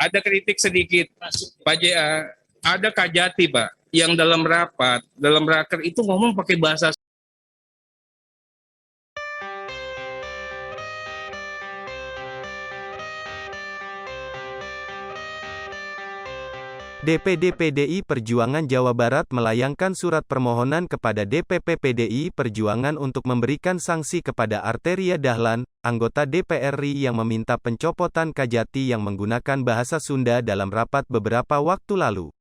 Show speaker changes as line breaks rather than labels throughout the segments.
Ada kritik sedikit, Pak JA. Ada Kajati, Pak, yang dalam raker itu ngomong pakai bahasa.
DPD PDI Perjuangan Jawa Barat melayangkan surat permohonan kepada DPP PDI Perjuangan untuk memberikan sanksi kepada Arteria Dahlan, anggota DPR RI yang meminta pencopotan Kajati yang menggunakan bahasa Sunda dalam rapat beberapa waktu lalu.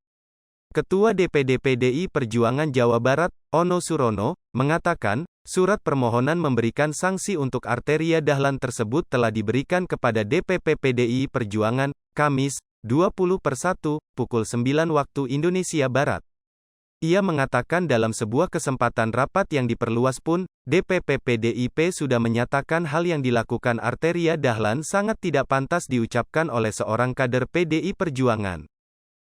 Ketua DPD PDI Perjuangan Jawa Barat, Ono Surono, mengatakan, surat permohonan memberikan sanksi untuk Arteria Dahlan tersebut telah diberikan kepada DPP PDI Perjuangan, Kamis, 20/1, pukul 9 waktu Indonesia Barat. Ia mengatakan dalam sebuah kesempatan rapat yang diperluas pun, DPP PDIP sudah menyatakan hal yang dilakukan Arteria Dahlan sangat tidak pantas diucapkan oleh seorang kader PDI Perjuangan.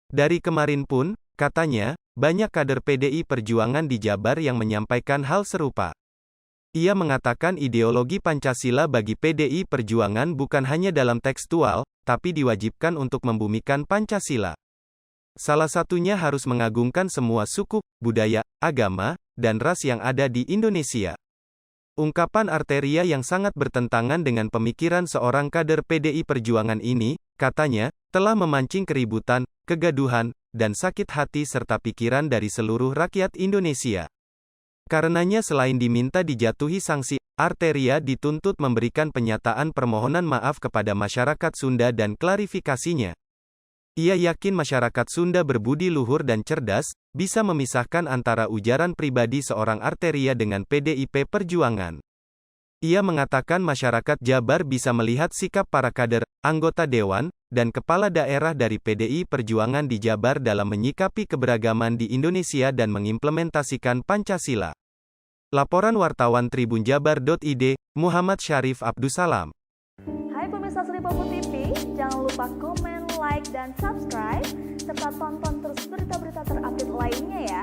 Dari kemarin pun, katanya, banyak kader PDI Perjuangan di Jabar yang menyampaikan hal serupa. Ia mengatakan ideologi Pancasila bagi PDI Perjuangan bukan hanya dalam tekstual, tapi diwajibkan untuk membumikan Pancasila. Salah satunya harus mengagungkan semua suku, budaya, agama, dan ras yang ada di Indonesia. Ungkapan Arteria yang sangat bertentangan dengan pemikiran seorang kader PDI Perjuangan ini, katanya, telah memancing keributan, kegaduhan, dan sakit hati serta pikiran dari seluruh rakyat Indonesia. Karenanya selain diminta dijatuhi sanksi, Arteria dituntut memberikan penyataan permohonan maaf kepada masyarakat Sunda dan klarifikasinya. Ia yakin masyarakat Sunda berbudi luhur dan cerdas, bisa memisahkan antara ujaran pribadi seorang Arteria dengan PDIP Perjuangan. Ia mengatakan masyarakat Jabar bisa melihat sikap para kader, anggota dewan, dan kepala daerah dari PDI Perjuangan di Jabar dalam menyikapi keberagaman di Indonesia dan mengimplementasikan Pancasila. Laporan wartawan tribunjabar.id, Muhammad Syarif Abdussalam.
Hai pemirsa Sri Popo TV, jangan lupa komen, like, dan subscribe, serta tonton terus berita-berita terupdate lainnya ya.